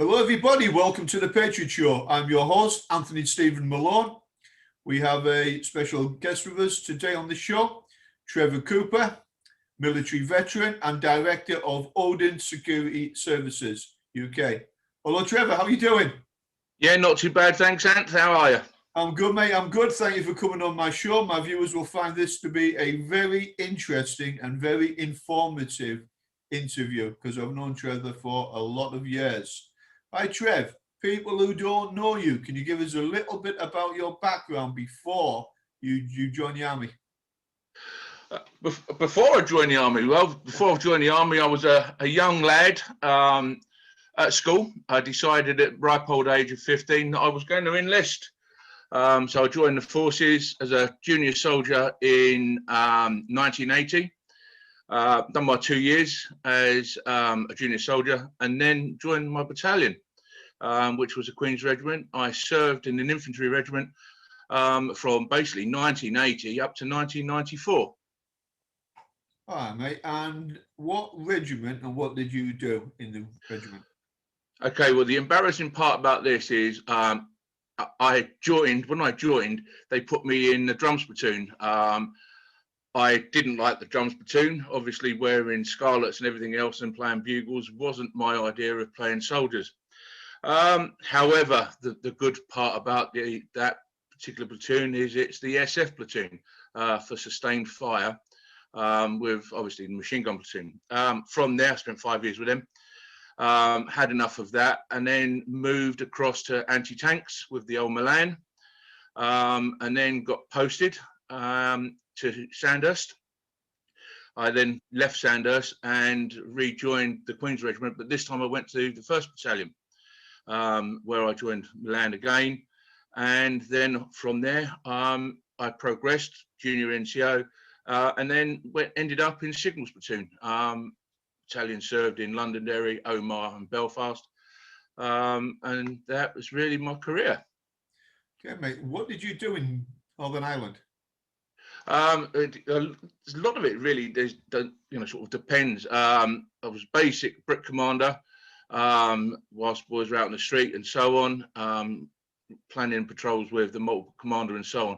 Hello, everybody. Welcome to the Patriot Show. I'm your host, Anthony Stephen Malone. We have a special guest with us today on the show, Trevor Cooper, military veteran and director of Odin Security Services, UK. Hello, Trevor. How are you doing? Yeah, not too bad. Thanks, Anth. How are you? I'm good, mate. I'm good. Thank you for coming on my show. My viewers will find this to be a very interesting and very informative interview because I've known Trevor for a lot of years. Hi, Trev. People who don't know you, can you give us a little bit about your background before you joined the army? Before I joined the army, before I joined the army, I was a young lad at school. I decided at ripe old age of 15 that I was going to enlist. So I joined the forces as a junior soldier in 1980. Done my 2 years as a junior soldier, and then joined my battalion, which was a Queens Regiment. I served in an infantry regiment from basically 1980 up to 1994. All right, mate. And what regiment and what did you do in the regiment? Okay, well, the embarrassing part about this is when I joined, they put me in the drums platoon. I didn't like the drums platoon. Obviously, wearing scarlets and everything else and playing bugles wasn't my idea of playing soldiers. However, the good part about that particular platoon is it's the SF platoon for sustained fire with obviously the machine gun platoon. From there, I spent 5 years with them. Had enough of that and then moved across to anti-tanks with the old Malone, and then got posted to Sandhurst. I then left Sandhurst and rejoined the Queens Regiment, but this time I went to the 1st Battalion, where I joined Milan again. And then from there, I progressed, junior NCO, and then ended up in Signals Platoon. Battalion served in Londonderry, Omagh and Belfast. And that was really my career. Okay, mate. What did you do in Northern Ireland? A lot of it really sort of depends. I was basic brick commander whilst boys were out on the street and so on, planning patrols with the multiple commander and so on.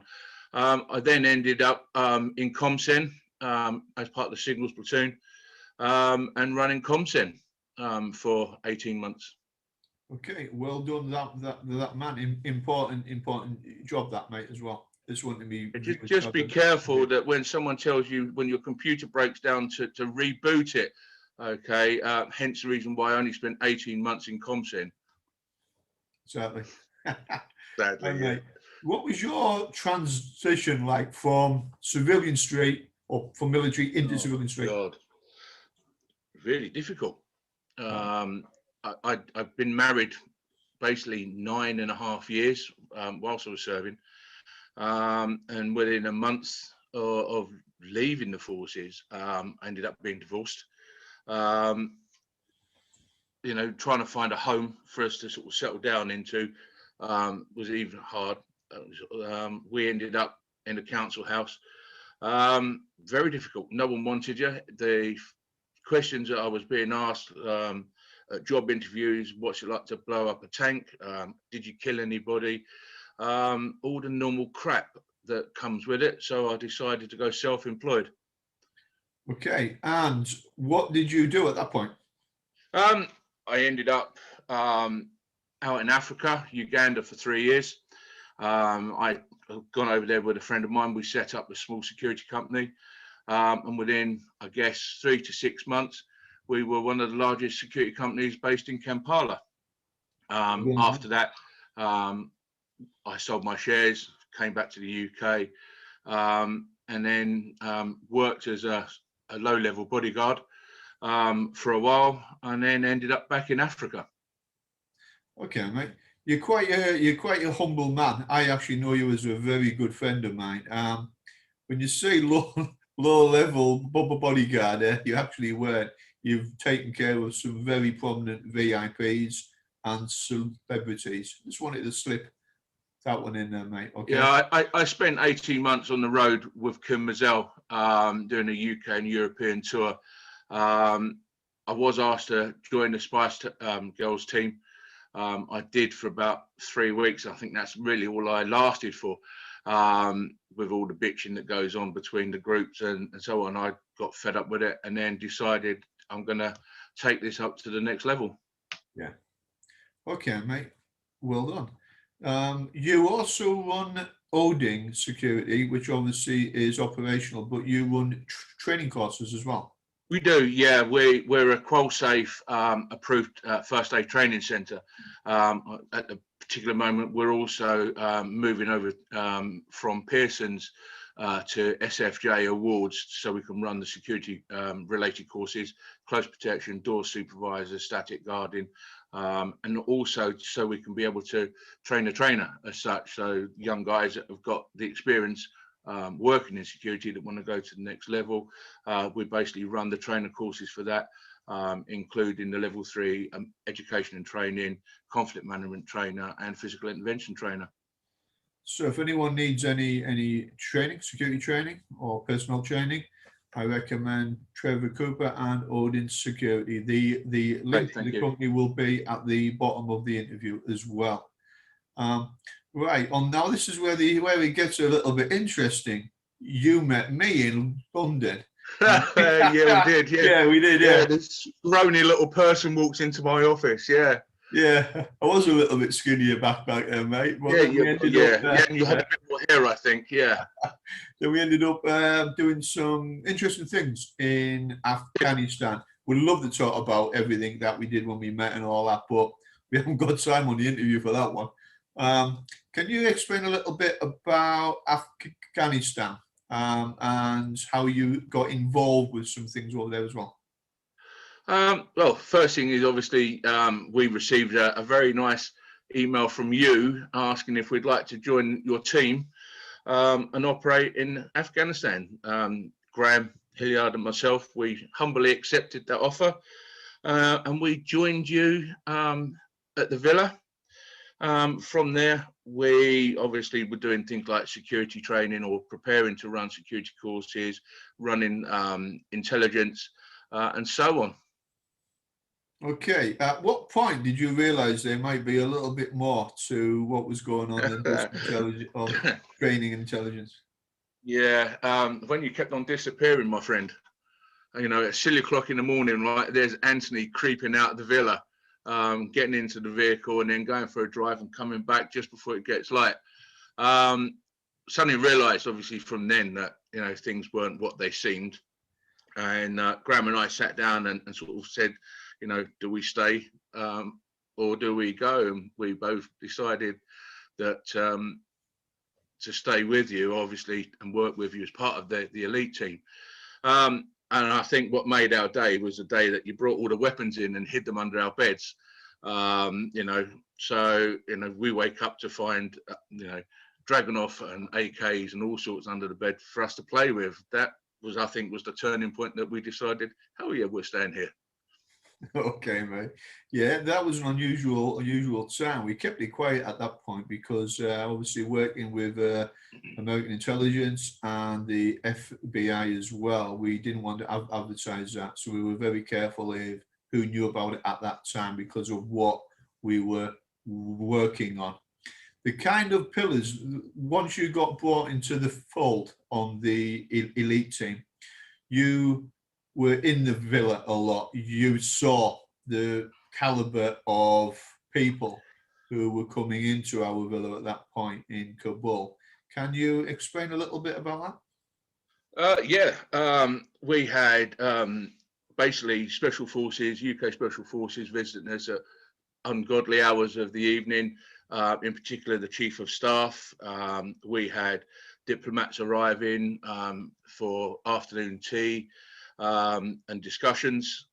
I then ended up in Comsen as part of the Signals Platoon and running Comsen for 18 months. Okay, well done, that man. Important job, that, mate, as well. This one to be just be careful that when someone tells you when your computer breaks down to reboot it. Okay, hence the reason why I only spent 18 months in Comsen. Certainly. Sadly, yeah. What was your transition like from civilian street or from military into civilian street? God, really difficult. I've been married basically 9.5 years whilst I was serving. And within a month of leaving the forces, I ended up being divorced. Trying to find a home for us to sort of settle down into was even hard. We ended up in a council house. Very difficult. No one wanted you. The questions that I was being asked at job interviews: what's it like to blow up a tank? Did you kill anybody? All the normal crap that comes with it. So I decided to go self-employed. Okay, and what did you do at that point? I ended up out in Africa, Uganda, for 3 years. I'd gone over there with a friend of mine. We set up a small security company, and within, I guess, 3 to 6 months, we were one of the largest security companies based in Kampala. After that, I sold my shares, came back to the UK, and then worked as a low-level bodyguard for a while, and then ended up back in Africa. Okay, mate. You're quite a humble man. I actually know you as a very good friend of mine. When you say low-level bodyguard, you actually weren't. You've taken care of some very prominent VIPs and celebrities. Just wanted to slip that one in there, mate. Okay. Yeah, I spent 18 months on the road with Kim Mazel doing a UK and European tour. I was asked to join the Spice Girls team, I did for about 3 weeks. I think that's really all I lasted for, with all the bitching that goes on between the groups and so on. I got fed up with it and then decided I'm going to take this up to the next level. Yeah. Okay, mate. Well done. You also run Odin Security, which obviously is operational, but you run training courses as well. We do, yeah. We're a QualSafe approved first aid training centre. At the particular moment, we're also moving over from Pearson's to SFJ awards, so we can run the security related courses, close protection, door supervisor, static guarding, and also so we can be able to train a trainer as such. So young guys that have got the experience working in security that want to go to the next level, we basically run the trainer courses for that, including the level 3 education and training, conflict management trainer, and physical intervention trainer. So if anyone needs any training, security training or personnel training, I recommend Trevor Cooper and Odin Security. The link to the company will be at the bottom of the interview as well. Right, now this is where it gets a little bit interesting. You met me in London. Yeah, we did. Yeah, we did. Yeah, this scrawny little person walks into my office. Yeah. Yeah, I was a little bit skinnier back then, mate. But and you had a bit more hair, I think. Yeah. Then we ended up doing some interesting things in Afghanistan. We'd love to talk about everything that we did when we met and all that, but we haven't got time on the interview for that one. Can you explain a little bit about Afghanistan and how you got involved with some things over there as well? Well, first thing is obviously we received a very nice email from you asking if we'd like to join your team and operate in Afghanistan. Graham, Hilliard and myself, we humbly accepted that offer and we joined you at the villa. From there, we obviously were doing things like security training or preparing to run security courses, running intelligence and so on. Okay, at what point did you realise there might be a little bit more to what was going on than just training and intelligence? Yeah, when you kept on disappearing, my friend, you know, at 6 o'clock in the morning, right, there's Anthony creeping out the villa, getting into the vehicle and then going for a drive and coming back just before it gets light. Suddenly realised, obviously, from then that, you know, things weren't what they seemed. And Graham and I sat down and sort of said, you know, do we stay or do we go? And we both decided that to stay with you, obviously, and work with you as part of the elite team. And I think what made our day was the day that you brought all the weapons in and hid them under our beds. You know, so, you know, we wake up to find, you know, Dragunov and AKs and all sorts under the bed for us to play with. That was, I think, was the turning point that we decided, hell yeah, we're staying here. Okay, mate. Yeah, that was an unusual time. We kept it quiet at that point because obviously working with American intelligence and the FBI as well, we didn't want to advertise that. So we were very careful of who knew about it at that time because of what we were working on. The kind of pillars, once you got brought into the fold on the elite team, you were in the villa a lot. You saw the caliber of people who were coming into our villa at that point in Kabul. Can you explain a little bit about that? Yeah, we had basically special forces, UK special forces visiting us at ungodly hours of the evening, in particular the chief of staff. We had diplomats arriving for afternoon tea and discussions.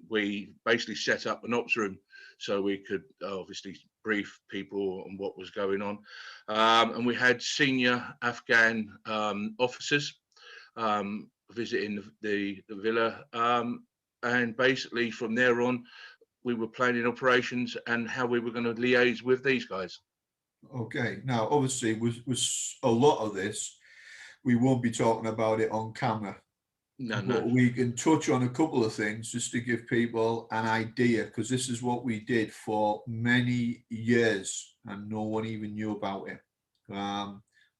We basically set up an ops room so we could obviously brief people on what was going on. And we had senior Afghan officers visiting the villa. And basically from there on, we were planning operations and how we were going to liaise with these guys. Okay. Now, obviously, with a lot of this, we won't be talking about it on camera. But we can touch on a couple of things just to give people an idea, because this is what we did for many years and no one even knew about it.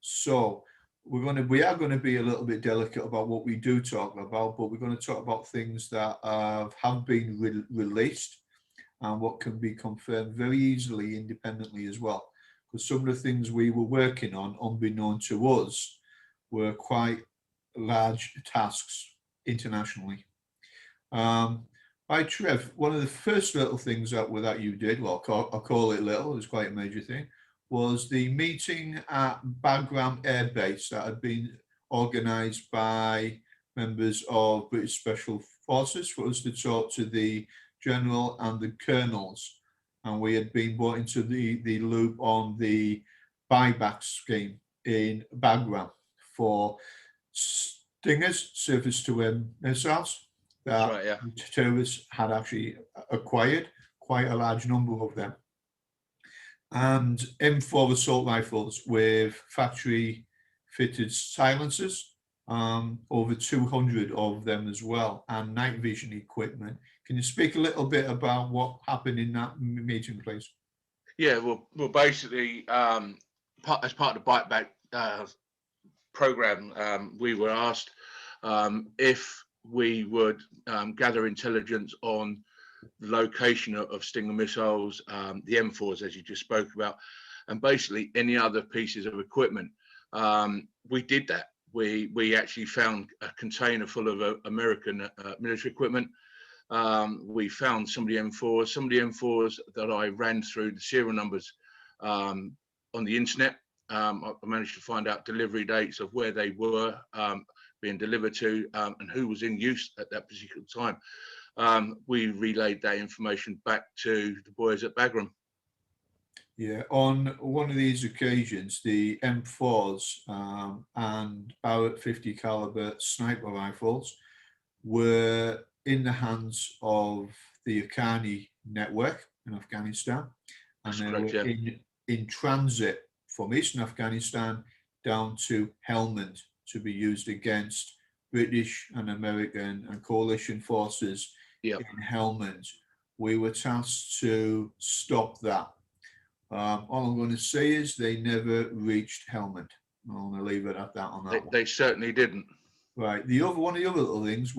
So we are going to be a little bit delicate about what we do talk about, but we're going to talk about things that have been released and what can be confirmed very easily independently as well. Because some of the things we were working on, unbeknown to us, were quite large tasks internationally. Right, Trev, one of the first little things that you did, well, I'll call it little, it was quite a major thing, was the meeting at Bagram Air Base that had been organised by members of British Special Forces for us to talk to the General and the Colonels. And we had been brought into the loop on the buyback scheme in Bagram for Stingers, surface-to-air missiles, that terrorists had actually acquired, quite a large number of them. And M4 assault rifles with factory-fitted silencers, over 200 of them as well, and night vision equipment. Can you speak a little bit about what happened in that meeting, please? Yeah, well, basically, as part of the buyback program, we were asked if we would gather intelligence on the location of Stinger missiles, the M4s, as you just spoke about, and basically any other pieces of equipment. We did that. We actually found a container full of American military equipment. We found some of the M4s that I ran through the serial numbers on the internet. I managed to find out delivery dates of where they were being delivered to and who was in use at that particular time. We relayed that information back to the boys at Bagram. Yeah, on one of these occasions, the M4s and Barrett 50 caliber sniper rifles were in the hands of the Haqqani network in Afghanistan, and they were in transit from eastern Afghanistan down to Helmand to be used against British and American and coalition forces in Helmand. We were tasked to stop that. All I'm going to say is they never reached Helmand. I'm going to leave it at that on that one. They certainly didn't. Right. One of the other little things,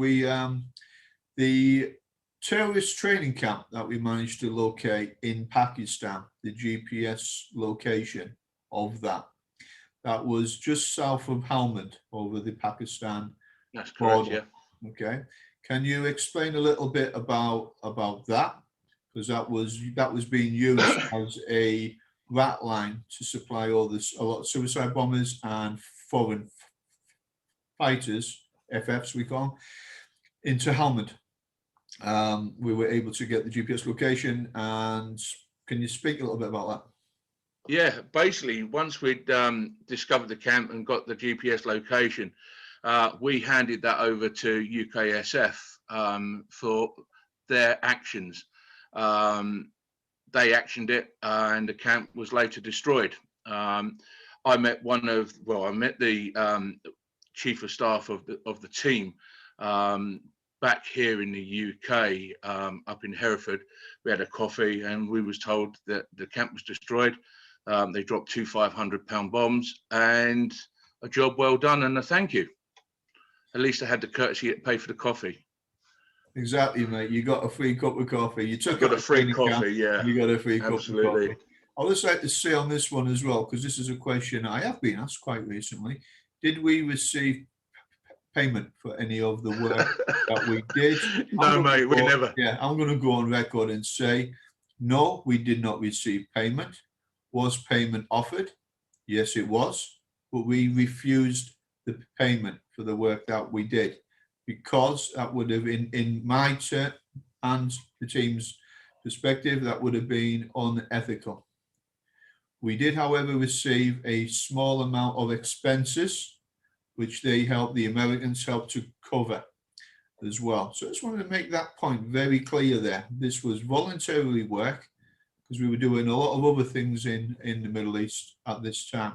the terrorist training camp that we managed to locate in Pakistan, the GPS location of that was just south of Helmand over the Pakistan That's correct, border. Yeah. Okay. Can you explain a little bit about that? Because that was being used as a rat line to supply a lot of suicide bombers and foreign fighters, FFs we call them, into Helmand. We were able to get the GPS location, and can you speak a little bit about that? Yeah, basically, once we'd discovered the camp and got the GPS location, we handed that over to UKSF for their actions. They actioned it, and the camp was later destroyed. I met the chief of staff of the team back here in the UK, up in Hereford. We had a coffee, and we was told that the camp was destroyed. They dropped 2 500-pound bombs, and a job well done and a thank you. At least I had the courtesy to pay for the coffee. Exactly, mate. You got a free cup of coffee. You took a free coffee, yeah. You got a free cup of Absolutely. coffee. I'd just like to say on this one as well, because this is a question I have been asked quite recently. Did we receive payment for any of the work that we did? No, mate, we never. Yeah, I'm going to go on record and say, no, we did not receive payment. Was payment offered? Yes, it was. But we refused the payment for the work that we did, because that would have, in my turn and the team's perspective, that would have been unethical. We did, however, receive a small amount of expenses, which the Americans helped to cover as well. So I just wanted to make that point very clear there. This was voluntary work, because we were doing a lot of other things in the Middle East at this time.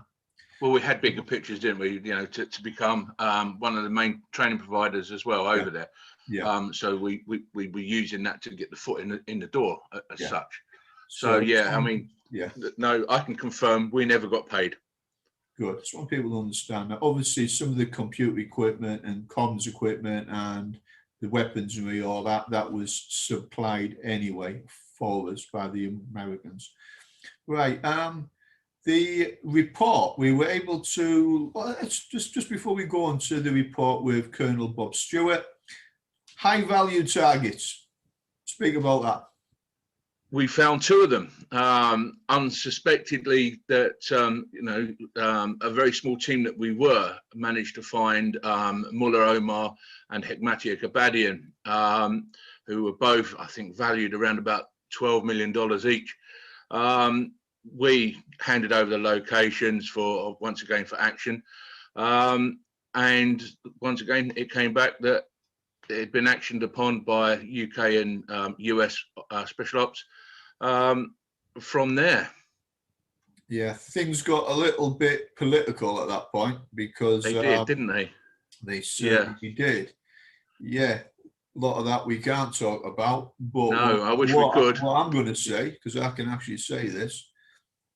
Well, we had bigger pictures, didn't we? You know, to become one of the main training providers as well over there. Yeah. So we were using that to get the foot in the door as such. So yeah, I mean, no, I can confirm we never got paid. Good. Just want people to understand that. Obviously, some of the computer equipment and comms equipment and the weaponry, all that was supplied anyway for us by the Americans. Right. The report, we were able to, well, it's just before we go on to the report with Colonel Bob Stewart, high value targets. Speak about that. We found 2 of them, unsuspectedly, that, a very small team that we were managed to find Mullah Omar and Hekmatia Kabadian, who were both, I think, valued around about $12 million each. We handed over the locations once again for action. And once again, it came back that it had been actioned upon by UK and US special ops from there. Yeah, things got a little bit political at that point because they did, didn't they? They certainly did. Yeah, a lot of that we can't talk about. But no, I wish we could. What I'm going to say, because I can actually say this,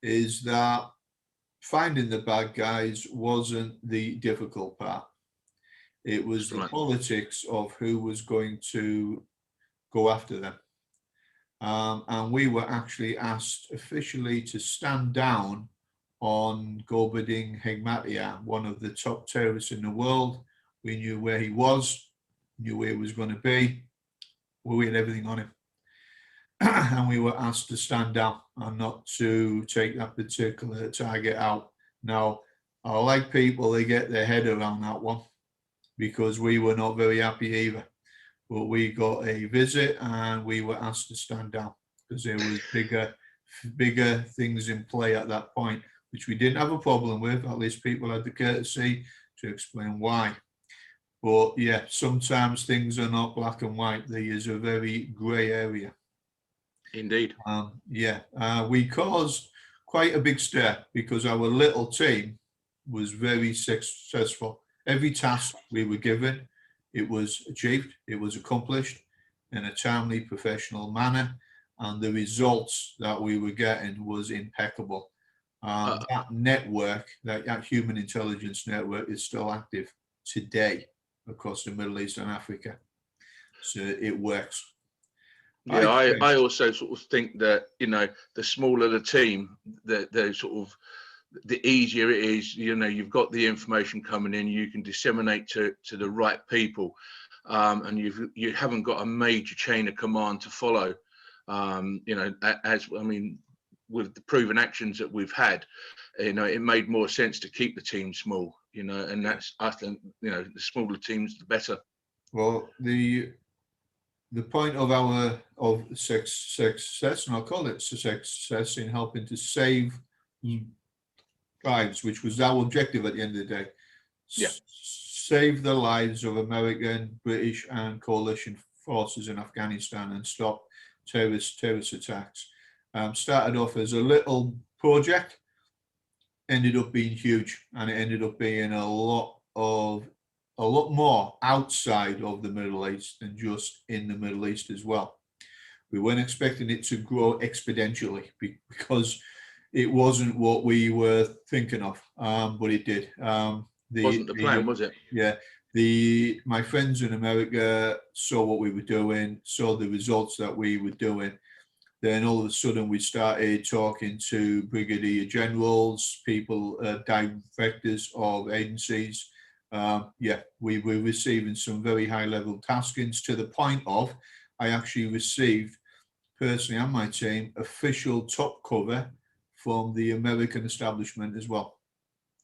is that finding the bad guys wasn't the difficult part. It was the politics of who was going to go after them. And we were actually asked officially to stand down on Gulbuddin Hekmatia, one of the top terrorists in the world. We knew where he was, knew where he was going to be. We had everything on him. And we were asked to stand down and not to take that particular target out. Now, I like people, they get their head around that one because we were not very happy either. But we got a visit and we were asked to stand down because there was bigger things in play at that point, which we didn't have a problem with. At least people had the courtesy to explain why. But yeah, sometimes things are not black and white. There is a very grey area. Indeed. We caused quite a big stir because our little team was very successful. Every task we were given, it was achieved, it was accomplished in a timely, professional manner, and the results that we were getting was impeccable. That network, that human intelligence network, is still active today across the Middle East and Africa. So it works. Yeah, I also sort of think that, the smaller the team, the sort of the easier it is. You've got the information coming in, you can disseminate to the right people, and you haven't got a major chain of command to follow. With the proven actions that we've had, it made more sense to keep the team small. And that's, I think, the smaller teams, the better. Well, the point of success, and I'll call it success, in helping to save lives, which was our objective at the end of the day. Yeah. Save the lives of American, British, and coalition forces in Afghanistan and stop terrorist attacks. Started off as a little project, ended up being huge, and it ended up being a lot more outside of the Middle East than just in the Middle East as well. We weren't expecting it to grow exponentially because it wasn't what we were thinking of, but it did. Wasn't the plan, was it? Yeah. My friends in America saw what we were doing, saw the results that we were doing. Then all of a sudden we started talking to brigadier generals, people, directors of agencies. We were receiving some very high level taskings to the point of I actually received, personally and my team, official top cover from the American establishment as well.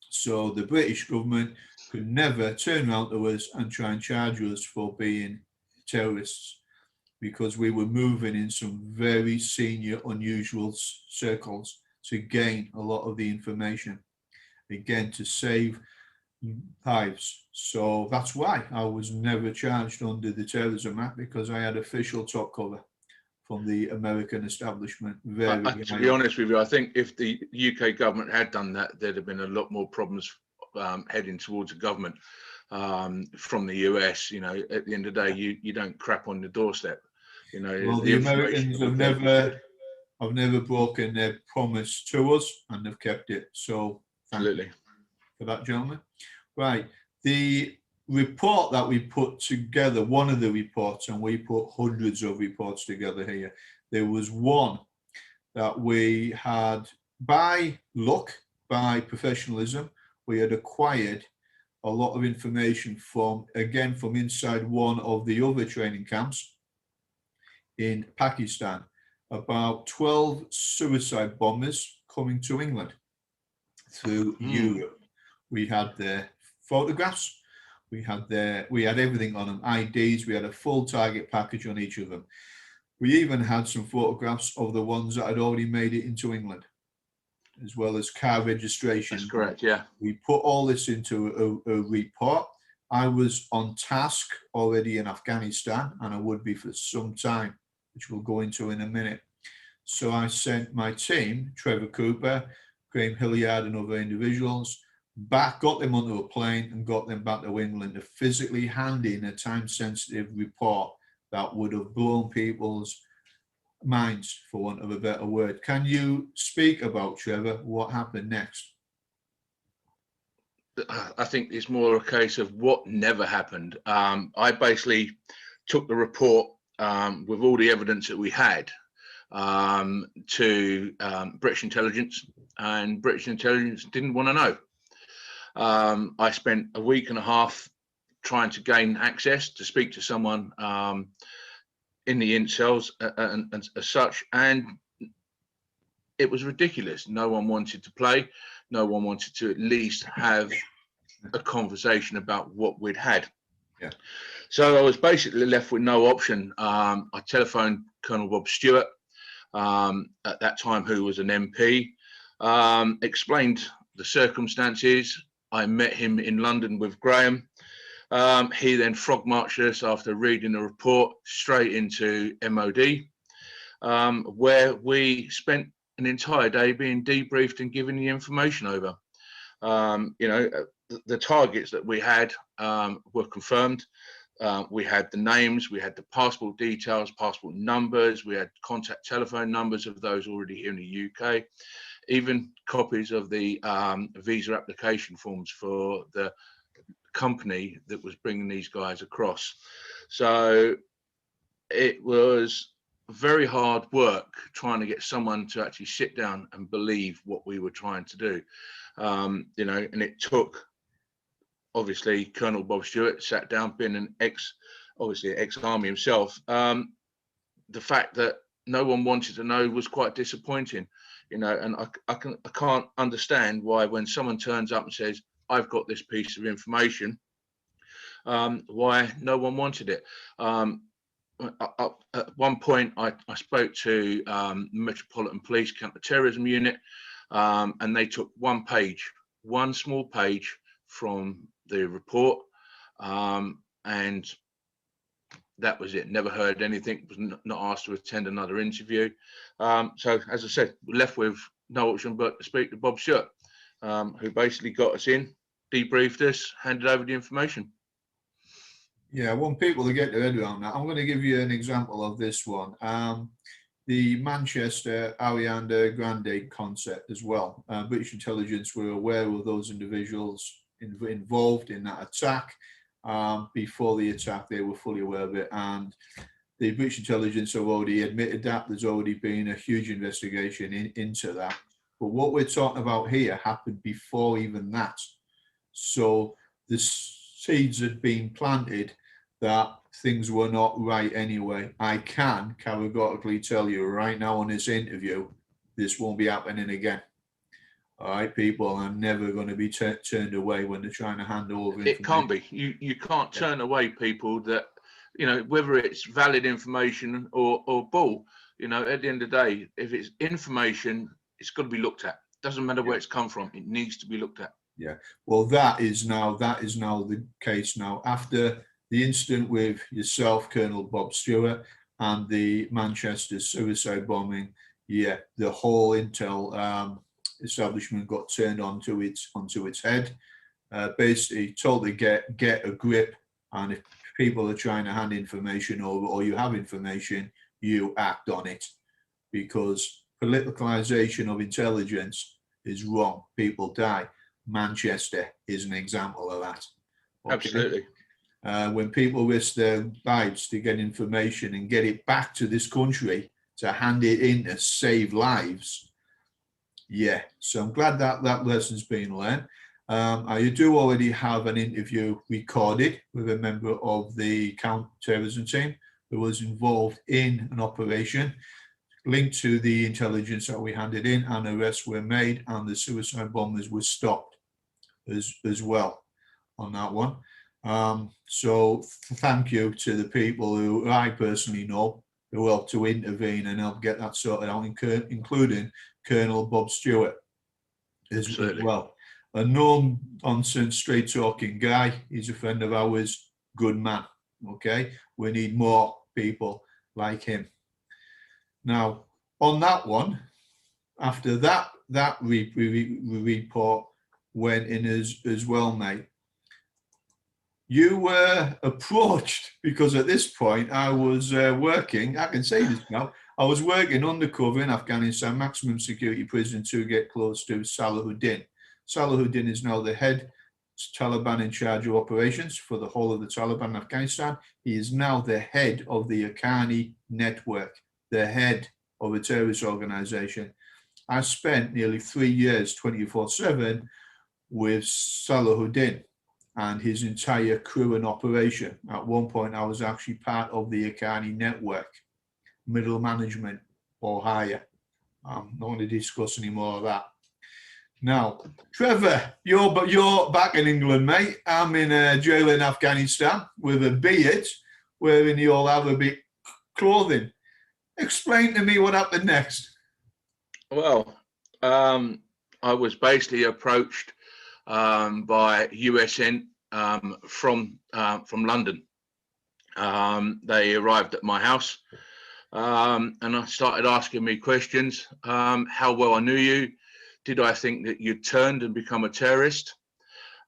So the British government could never turn around to us and try and charge us for being terrorists, because we were moving in some very senior, unusual circles to gain a lot of the information, again, to save lives. So that's why I was never charged under the Terrorism Act, because I had official top cover. from the American establishment. Very To be honest with you, I think if the UK government had done that, there'd have been a lot more problems heading towards a government from the US. You know, at the end of the day, you don't crap on the doorstep. You know, well, the Americans have never broken their promise to us, and they've kept it. So thank you for that, gentlemen. Right, the report that we put together, one of the reports, and we put hundreds of reports together here. There was one that we had, by luck, by professionalism, we had acquired a lot of information from inside one of the other training camps in Pakistan about 12 suicide bombers coming to England through Europe. We had their photographs. We had everything on them, IDs. We had a full target package on each of them. We even had some photographs of the ones that had already made it into England, as well as car registration. That's correct, yeah. We put all this into a report. I was on task already in Afghanistan, and I would be for some time, which we'll go into in a minute. So I sent my team, Trevor Cooper, Graham Hilliard, and other individuals, got them onto a plane and got them back to England to physically hand in a time-sensitive report that would have blown people's minds, for want of a better word. Can you speak about, Trevor, what happened next? I think it's more a case of what never happened. I basically took the report with all the evidence that we had to British intelligence, and British intelligence didn't want to know. I spent a week and a half trying to gain access to speak to someone in the incels and as such, and it was ridiculous. No one wanted to play. No one wanted to at least have a conversation about what we'd had. Yeah. So I was basically left with no option. I telephoned Colonel Bob Stewart at that time, who was an MP, explained the circumstances. I met him in London with Graham. He then frog marched us, after reading the report, straight into MOD, where we spent an entire day being debriefed and given the information over. You know, the targets that we had were confirmed. We had the names, we had the passport details, passport numbers, we had contact telephone numbers of those already here in the UK, even copies of the visa application forms for the company that was bringing these guys across. So it was very hard work trying to get someone to actually sit down and believe what we were trying to do. You know, and it took, obviously, Colonel Bob Stewart sat down, being an ex-army himself. The fact that no one wanted to know was quite disappointing, you know, and I can't understand why, when someone turns up and says, I've got this piece of information, why no one wanted it. At one point, I spoke to Metropolitan Police Counter-Terrorism Unit, and they took one small page from the report, and that was it. Never heard anything, was not asked to attend another interview. So, as I said, we're left with no option but to speak to Bob Stewart, who basically got us in, debriefed us, handed over the information. Yeah, I want people to get their head around that. I'm going to give you an example of this one. The Manchester Ariana Grande concert as well. British intelligence were aware of those individuals involved in that attack. Before the attack, they were fully aware of it, and the British intelligence have already admitted that. There's already been a huge investigation into that. But what we're talking about here happened before even that. So the seeds had been planted that things were not right anyway. I can categorically tell you right now on this interview, this won't be happening again. All right, people are never going to be turned away when they're trying to hand over information. It can't be. You can't turn away people that, you know, whether it's valid information or bull. You know, at the end of the day, if it's information, it's got to be looked at. Doesn't matter where it's come from. It needs to be looked at. Yeah. Well, that is now the case now. After the incident with yourself, Colonel Bob Stewart, and the Manchester suicide bombing, yeah, the whole intel establishment got turned onto its head. Basically told to get a grip, and if people are trying to hand information over, or you have information, you act on it, because politicalization of intelligence is wrong. People die. Manchester is an example of that. Okay? Absolutely. When people risk their lives to get information and get it back to this country to hand it in to save lives, yeah. So I'm glad that that lesson's been learned. I do already have an interview recorded with a member of the counter-terrorism team who was involved in an operation linked to the intelligence that we handed in, and arrests were made, and the suicide bombers were stopped as well on that one. So thank you to the people who I personally know who helped to intervene and help get that sorted out, including Colonel Bob Stewart as well. A no-nonsense, straight-talking guy. He's a friend of ours, good man. Okay, we need more people like him. Now, on that one, after that report went in as well, mate, you were approached, because at this point I was working, I can say this now, I was working undercover in Afghanistan, maximum security prison, to get close to Salahuddin. Salahuddin is now the head Taliban in charge of operations for the whole of the Taliban in Afghanistan. He is now the head of the Haqqani network, the head of a terrorist organization. I spent nearly 3 years, 24/7, with Salahuddin and his entire crew and operation. At one point, I was actually part of the Haqqani network, middle management or higher. I'm not going to discuss any more of that. Now, Trevor, you're back in England, mate. I'm in a jail in Afghanistan with a beard, wearing the all Arabic clothing. Explain to me what happened next. Well, I was basically approached by USN from London. They arrived at my house, and I started asking me questions. How well I knew you? Did I think that you'd turned and become a terrorist?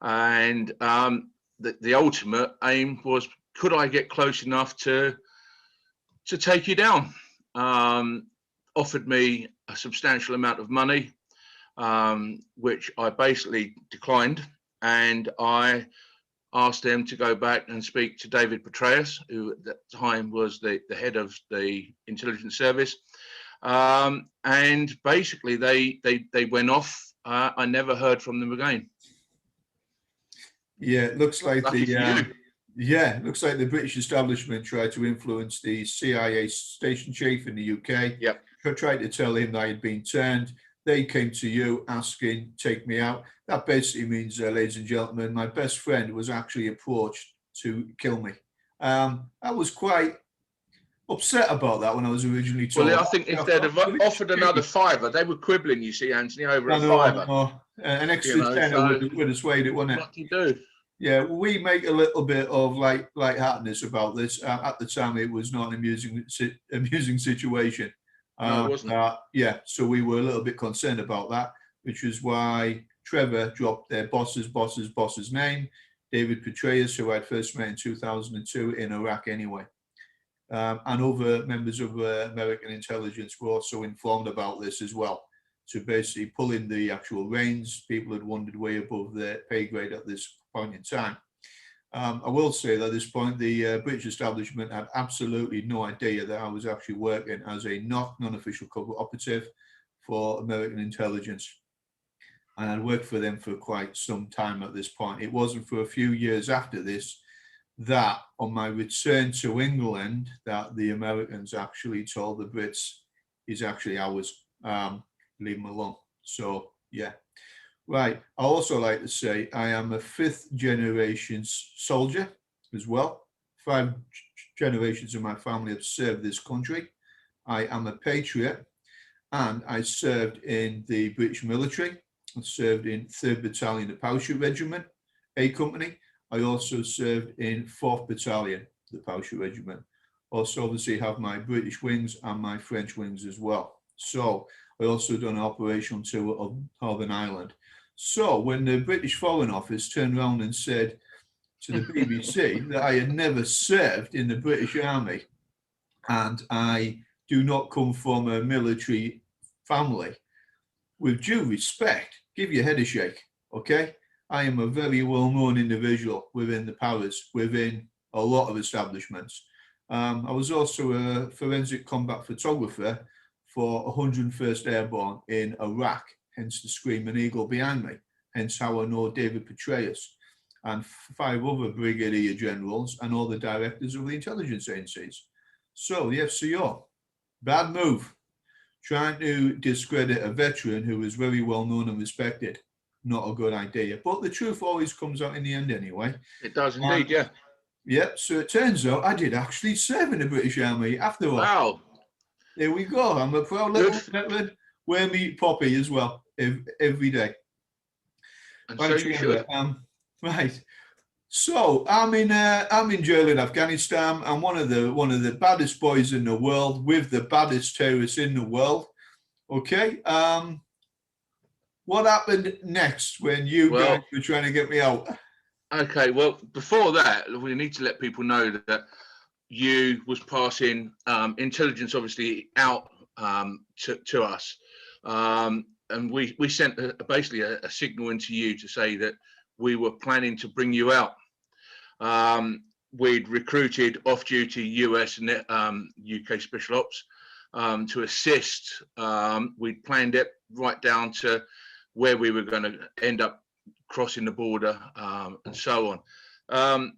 And the ultimate aim was, could I get close enough to take you down? Offered me a substantial amount of money, which I basically declined, and I asked them to go back and speak to David Petraeus, who at that time was the head of the intelligence service, and basically they went off. I never heard from them again. Yeah, it looks like Lucky for you. yeah, it looks like the British establishment tried to influence the CIA station chief in the UK. Yep. Tried to tell him that I had been turned. They came to you asking, take me out. That basically means, ladies and gentlemen, my best friend was actually approached to kill me. I was quite upset about that when I was originally told. Well, I think if they'd have offered another £5, they were quibbling, you see, Anthony, over a £5. An extra tenner would have swayed it, wouldn't it? What do you do? Yeah, we make a little bit of lightheartedness about this. At the time, it was not an amusing situation. No, it wasn't. Yeah, so we were a little bit concerned about that, which is why Trevor dropped their boss's name, David Petraeus, who I'd first met in 2002 in Iraq anyway. And other members of American intelligence were also informed about this as well, to basically pull in the actual reins. People had wondered way above their pay grade at this point in time. I will say that at this point, the British establishment had absolutely no idea that I was actually working as a non-official covert operative for American intelligence. And I'd worked for them for quite some time at this point. It wasn't for a few years after this that, on my return to England, that the Americans actually told the Brits, he's actually ours, leave him alone. So, yeah. Right. I also like to say I am a 5th generation soldier as well. 5 generations of my family have served this country. I am a patriot, and I served in the British military. I served in 3rd Battalion, the Patriot Regiment, A Company. I also served in 4th Battalion, the Patriot Regiment. Also, obviously, have my British wings and my French wings as well. So I also done an operational tour of Northern Ireland. So when the British Foreign Office turned around and said to the BBC that I had never served in the British Army and I do not come from a military family, with due respect, give your head a shake, okay? I am a very well-known individual within the powers, within a lot of establishments. I was also a forensic combat photographer for 101st Airborne in Iraq, hence the Screaming Eagle behind me, hence how I know David Petraeus and 5 other brigadier generals and all the directors of the intelligence agencies. So the FCO, bad move, trying to discredit a veteran who is very well known and respected. Not a good idea, but the truth always comes out in the end anyway. It does indeed, yeah. Yep, so it turns out I did actually serve in the British Army after all. Wow. There we go. I'm a proud little veteran. Wear me poppy as well every day. And Right, so you should. Right. So I'm in jail in Afghanistan. I'm one of the baddest boys in the world with the baddest terrorists in the world. Okay. What happened next when you guys were trying to get me out? Okay, well, before that, we need to let people know that you was passing intelligence, obviously, out to us. And we sent basically a signal into you to say that we were planning to bring you out. We'd recruited off-duty US and UK special ops to assist. We'd planned it right down to where we were going to end up crossing the border and so on.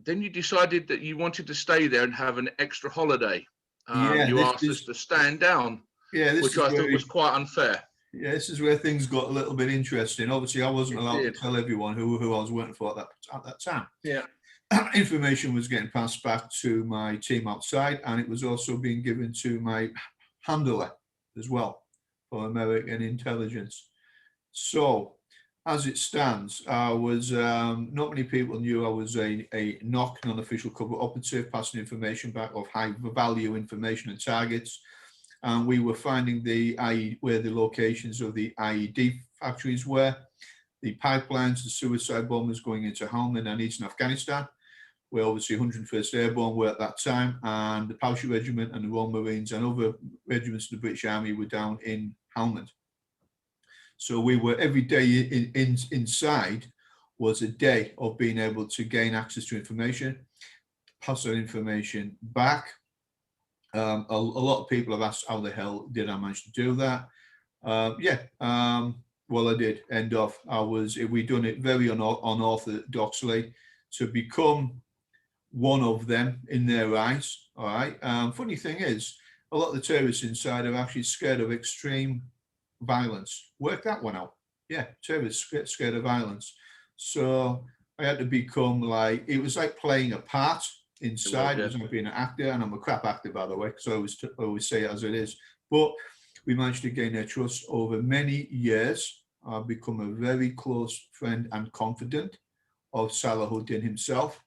Then you decided that you wanted to stay there and have an extra holiday. You asked us to stand down, which I thought was quite unfair. Yeah, this is where things got a little bit interesting. Obviously, I wasn't allowed to tell everyone who I was working for at that time. Yeah. Information was getting passed back to my team outside, and it was also being given to my handler as well for American intelligence. So, as it stands, I was not many people knew I was a NOC, non-official cover operative, passing information back of high value information and targets. And we were finding where the locations of the IED factories were, the pipelines, the suicide bombers going into Helmand and Eastern Afghanistan, where obviously 101st Airborne were at that time, and the Patriot Regiment and the Royal Marines and other regiments of the British Army were down in Helmand. So we were every day inside was a day of being able to gain access to information, pass that information back. A lot of people have asked how the hell did I manage to do that? Well, I did end off. We done it very unorthodoxly to become one of them in their eyes. All right. Funny thing is, a lot of the terrorists inside are actually scared of extreme violence. Work that one out. Yeah, terrorists scared of violence. So I had to become it was like playing a part inside. It was like being an actor, and I'm a crap actor, by the way, because I always say it as it is. But we managed to gain their trust over many years. I've become a very close friend and confidant of Salahuddin himself,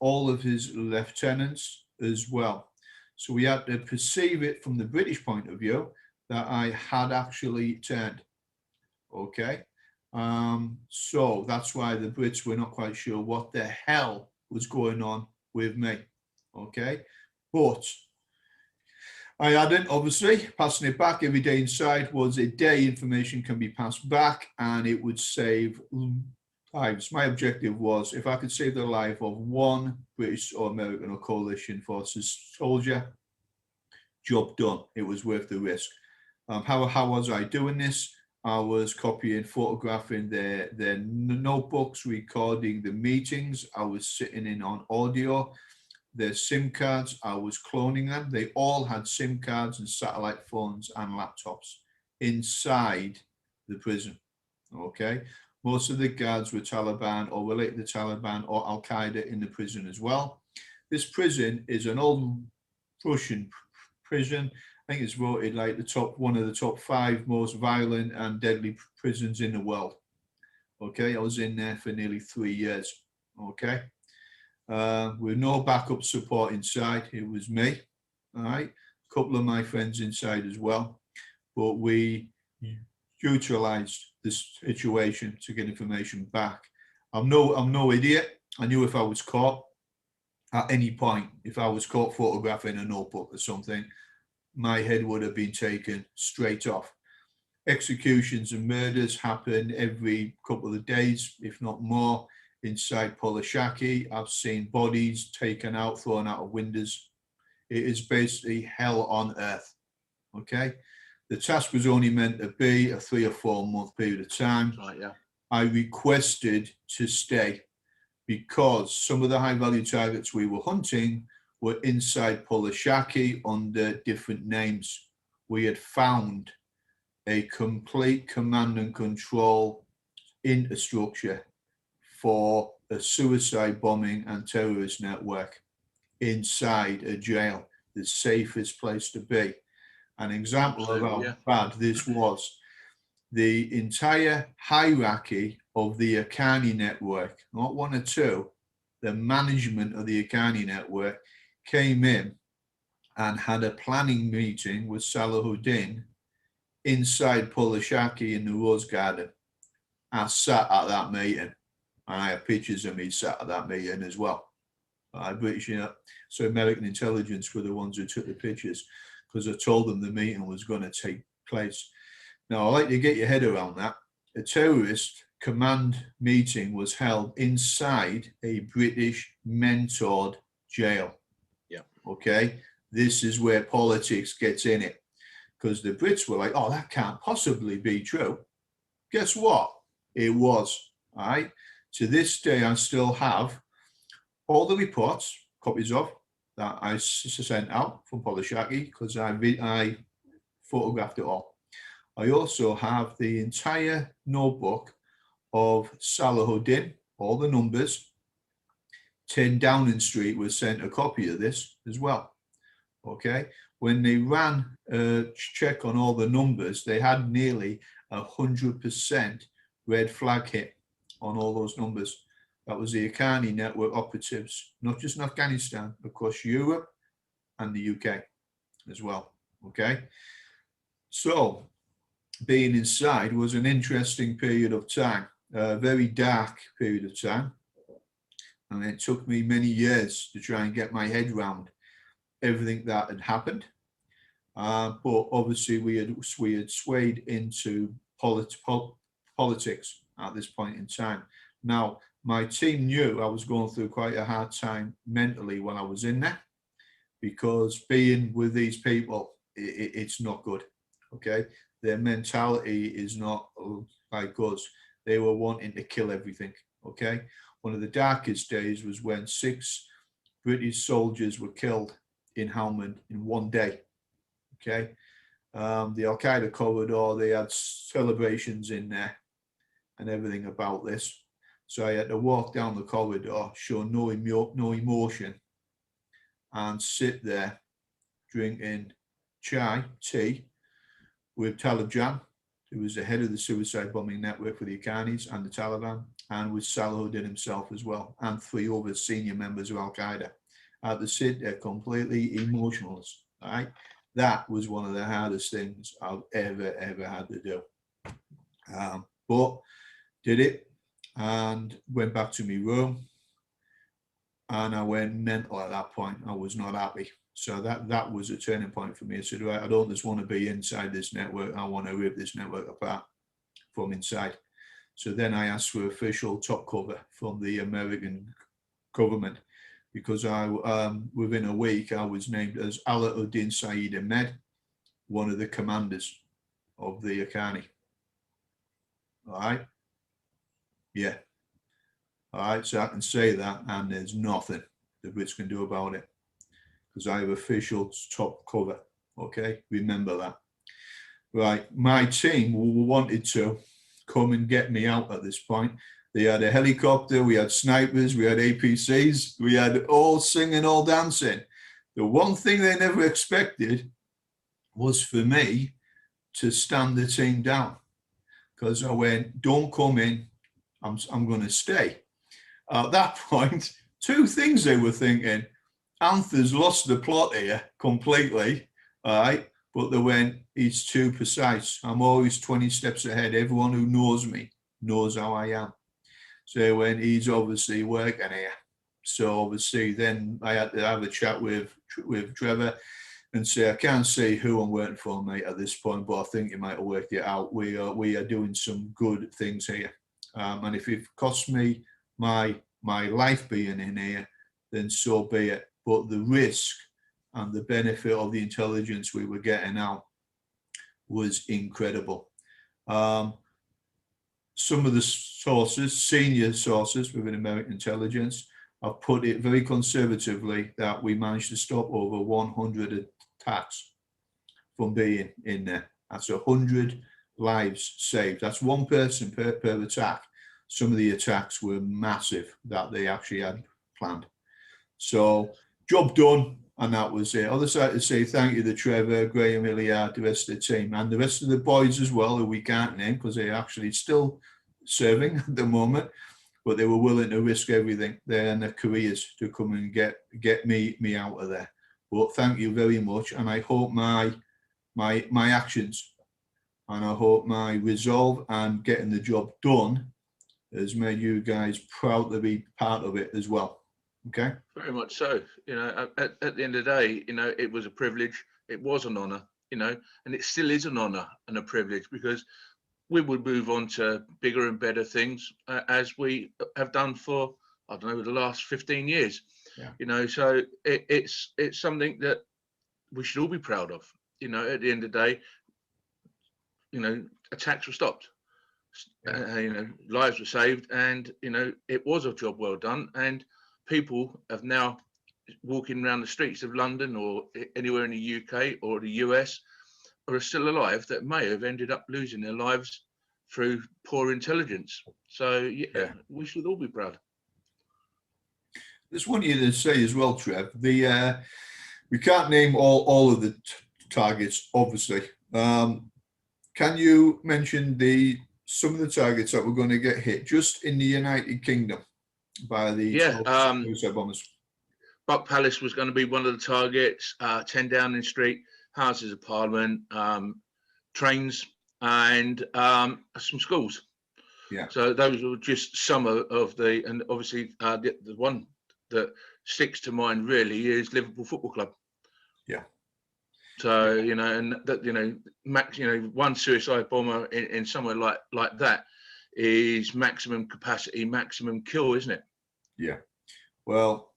all of his lieutenants as well. So we had to perceive it from the British point of view that I had actually turned. Okay. So that's why the Brits were not quite sure what the hell was going on with me. Okay. But I hadn't, obviously, passing it back every day inside was a day information can be passed back and it would save lives. My objective was if I could save the life of one British or American or coalition forces soldier, job done. It was worth the risk. How was I doing this? I was copying, photographing their notebooks, recording the meetings. I was sitting in on audio. Their SIM cards, I was cloning them. They all had SIM cards and satellite phones and laptops inside the prison. Okay. Most of the guards were Taliban or related to Taliban or Al Qaeda in the prison as well. This prison is an old Russian prison. I think it's voted like one of the top 5 most violent and deadly prisons in the world. Okay, I was in there for nearly 3 years. Okay, with no backup support inside. It was me, all right, a couple of my friends inside as well, but we utilized this situation to get information back. I'm no idiot. I knew if I was caught at any point, if I was caught photographing a notebook or something, my head would have been taken straight off. Executions and murders happen every couple of days, if not more, inside Polishaki. I've seen bodies taken out, thrown out of windows. It is basically hell on earth. Okay. The task was only meant to be a 3 or 4 month period of time. Right, yeah. I requested to stay because some of the high value targets we were hunting were inside Polishaki under different names. We had found a complete command and control infrastructure for a suicide bombing and terrorist network inside a jail, the safest place to be. An example of how bad this was. The entire hierarchy of the Haqqani network, not 1 or 2, the management of the Haqqani network came in and had a planning meeting with Salahuddin inside Polishaki in the Rose Garden. I sat at that meeting, and I have pictures of me sat at that meeting as well. British, so American intelligence were the ones who took the pictures because I told them the meeting was going to take place. Now, I like to get your head around that. A terrorist command meeting was held inside a British mentored jail. Yeah. Okay. This is where politics gets in it, because the Brits were like, oh, that can't possibly be true. Guess what? It was. All right. To this day, I still have all the reports, copies of, that I sent out from Polishaki because I photographed it all. I also have the entire notebook of Salahuddin, all the numbers. 10 Downing Street was sent a copy of this as well. Okay. When they ran a check on all the numbers, they had nearly 100% red flag hit on all those numbers. That was the Haqqani network operatives, not just in Afghanistan, across Europe and the UK as well. Okay. So being inside was an interesting period of time, a very dark period of time. And it took me many years to try and get my head around everything that had happened. But obviously we had swayed into politics at this point in time. Now, my team knew I was going through quite a hard time mentally when I was in there, because being with these people, it's not good. Okay. Their mentality is not like us. They were wanting to kill everything. Okay. One of the darkest days was when 6 British soldiers were killed in Helmand in 1 day. Okay. The Al Qaeda corridor, they had celebrations in there and everything about this. So I had to walk down the corridor, show no emotion, and sit there drinking chai, tea, with Taliban, who was the head of the suicide bombing network for the Haqqanis and the Taliban, and with Salahuddin himself as well, and 3 other senior members of Al Qaeda. I had to sit there completely emotionless. All right, that was one of the hardest things I've ever had to do. But did it, and went back to my room, and I went mental at that point. I was not happy. So that was a turning point for me. I said, right, I don't just want to be inside this network. I want to rip this network apart from inside. So then I asked for official top cover from the American government, because within a week I was named as Odin Saeed Ahmed, one of the commanders of the Haqqani. All right. Yeah. All right. So I can say that, and there's nothing the Brits can do about it, because I have official top cover. Okay. Remember that. Right. My team wanted to come and get me out at this point. They had a helicopter, we had snipers, we had APCs, we had all singing, all dancing. The one thing they never expected was for me to stand the team down, because I went, don't come in, I'm going to stay. At that point, two things they were thinking. Anth has lost the plot here completely, all right? But they went, he's too precise. I'm always 20 steps ahead. Everyone who knows me knows how I am. So when he's obviously working here. So obviously then I had to have a chat with Trevor and say, I can't say who I'm working for, mate, at this point, but I think you might have worked it out. We are doing some good things here. And if it costs me my life being in here, then so be it. But the risk and the benefit of the intelligence we were getting out was incredible. Some of the sources, senior sources within American intelligence, have put it very conservatively that we managed to stop over 100 attacks from being in there. That's 100 lives saved. That's one person per attack. Some of the attacks were massive that they actually had planned. So job done, and that was it. I'd just like to say thank you to Trevor, Graham, Hilliard, the rest of the team, and the rest of the boys as well, who we can't name because they're actually still serving at the moment, but they were willing to risk everything there and their careers to come and get me out of there. But thank you very much, and I hope my actions and I hope my resolve and getting the job done has made you guys proud to be part of it as well. Okay. Very much so. You know, at the end of the day, you know, it was a privilege. It was an honour, you know, and it still is an honour and a privilege because we would move on to bigger and better things as we have done for, I don't know, the last 15 years. Yeah. You know, so it's something that we should all be proud of. You know, at the end of the day, you know, attacks were stopped. You know, lives were saved, and you know, it was a job well done. And people have now walking around the streets of London or anywhere in the UK or the US are still alive that may have ended up losing their lives through poor intelligence. So yeah, we should all be proud. Just want you to say as well, Trev, we can't name all of the targets, obviously. Can you mention some of the targets that were going to get hit just in the United Kingdom by the suicide bombers? Buck Palace was going to be one of the targets, 10 Downing Street, Houses of Parliament, trains, and some schools. Yeah. So those were just some of the, and obviously the one that sticks to mind really is Liverpool Football Club. Yeah. So you know, and that one suicide bomber in somewhere like that is maximum capacity, maximum kill, isn't it? Yeah. Well,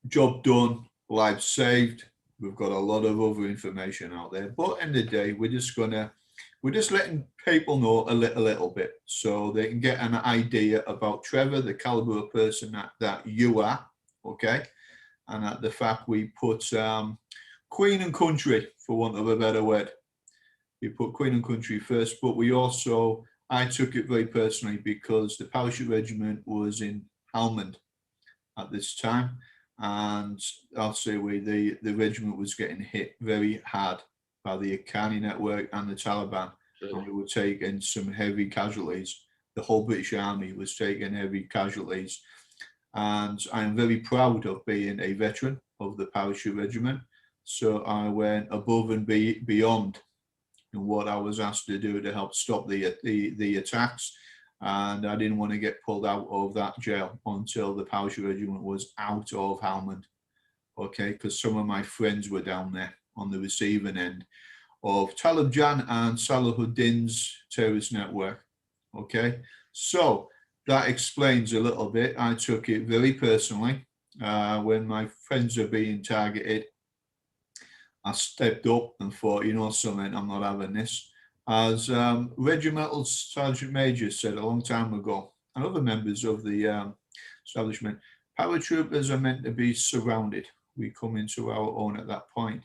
job done, lives saved. We've got a lot of other information out there, but in the day, we're just letting people know a little bit so they can get an idea about Trevor, the caliber of person that you are, okay, and that the fact we put Queen and country, for want of a better word. We put Queen and country first, but I took it very personally because the Patriot Regiment was in Almond at this time, and I'll say the regiment was getting hit very hard by the Haqqani network and the Taliban, and we were taking some heavy casualties. The whole British Army was taking heavy casualties, and I am very proud of being a veteran of the Parachute Regiment. So I went above and beyond in what I was asked to do to help stop the attacks. And I didn't want to get pulled out of that jail until the Parachute Regiment was out of Halmond. Okay, because some of my friends were down there on the receiving end of Taliban and Salahuddin's terrorist network. Okay, so that explains a little bit. I took it very personally. When my friends are being targeted, I stepped up and thought, you know something, I'm not having this. As Regimental Sergeant Major said a long time ago, and other members of the establishment, paratroopers are meant to be surrounded. We come into our own at that point.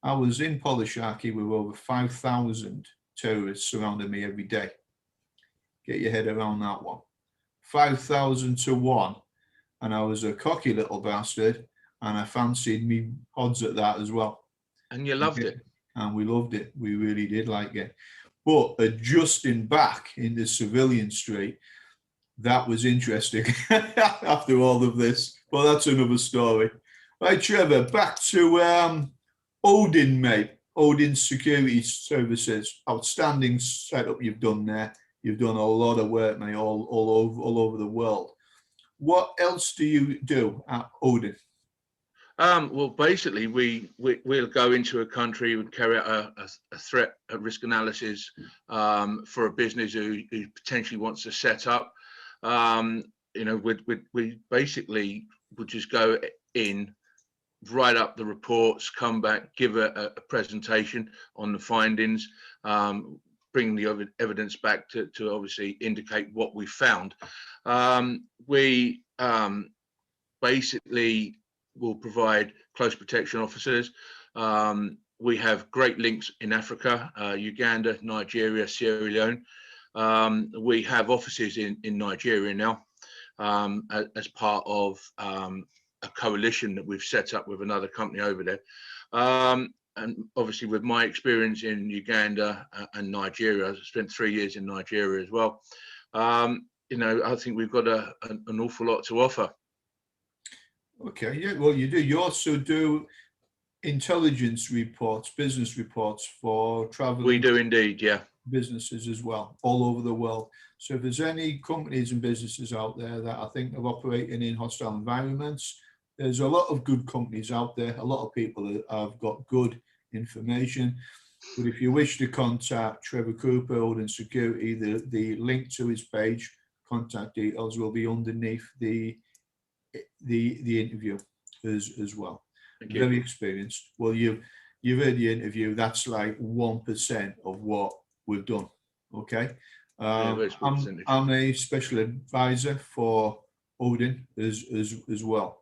I was in Polishaki with over 5,000 terrorists surrounding me every day. Get your head around that one. 5,000 to 1. And I was a cocky little bastard, and I fancied me odds at that as well. And you loved it. And we loved it. We really did like it. But adjusting back in the civilian street, that was interesting after all of this. Well, that's another story. Right, Trevor, back to Odin, mate. Odin Security Services. Outstanding setup you've done there. You've done a lot of work, mate, all over the world. What else do you do at Odin? Well, basically, we'll go into a country and carry out a threat, a risk analysis for a business who potentially wants to set up. We basically would just go in, write up the reports, come back, give a presentation on the findings, bring the evidence back to obviously indicate what we found. We basically will provide close protection officers. We have great links in Africa, Uganda, Nigeria, Sierra Leone. We have offices in Nigeria now as part of a coalition that we've set up with another company over there. And obviously with my experience in Uganda and Nigeria, I spent 3 years in Nigeria as well. I think we've got an awful lot to offer. Okay, yeah, well, you do. You also do intelligence reports, business reports for traveling. We do indeed, yeah. Businesses as well, all over the world. So if there's any companies and businesses out there that I think are operating in hostile environments, there's a lot of good companies out there. A lot of people that have got good information. But if you wish to contact Trevor Cooper, Odin Security, the link to his page, contact details will be underneath the interview as well. Very experienced. Well, you've heard the interview. That's like 1% of what we've done. Okay. I'm a special advisor for Odin as well.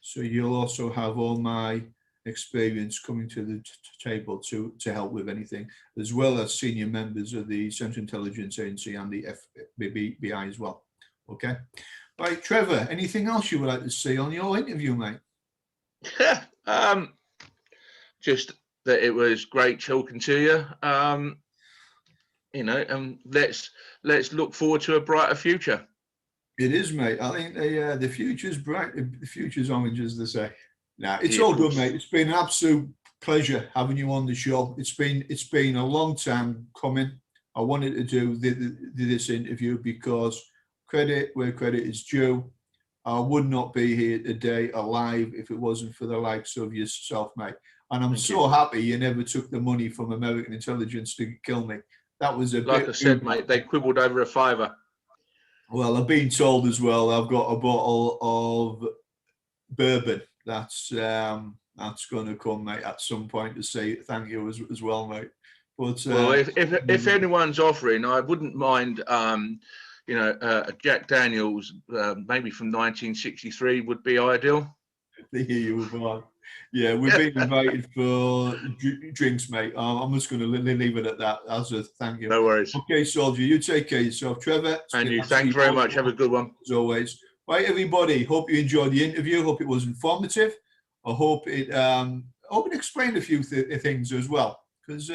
So you'll also have all my experience coming to the table to help with anything, as well as senior members of the Central Intelligence Agency and the FBI as well. Okay. Right, Trevor, anything else you would like to say on your interview, mate? Just that it was great talking to you. Let's look forward to a brighter future. It is, mate. I think the future's bright. The future's orange, as they say. Nah, it's all good, mate. It's been an absolute pleasure having you on the show. It's been a long time coming. I wanted to do this interview because credit where credit is due. I would not be here today alive if it wasn't for the likes of yourself, mate. And I'm so happy you never took the money from American intelligence to kill me. That was a like I said, mate. They quibbled over a $5. Well, I've been told as well. I've got a bottle of bourbon that's going to come, mate, at some point to say thank you as well, mate. But well, if anyone's offering, I wouldn't mind. Jack Daniels, maybe from 1963, would be ideal. Yeah, we've been invited for drinks, mate. I'm just going to leave it at that as a thank you. No worries. Okay, soldier, you take care of yourself, Trevor. And you, thanks very much. Have a good one. As always. Right, everybody. Hope you enjoyed the interview. Hope it was informative. I hope it explained a few things as well, because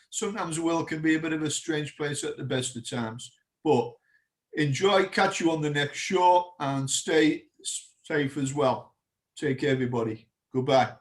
sometimes the world can be a bit of a strange place at the best of times. But enjoy. Catch you on the next show and stay safe as well. Take care, everybody. Goodbye.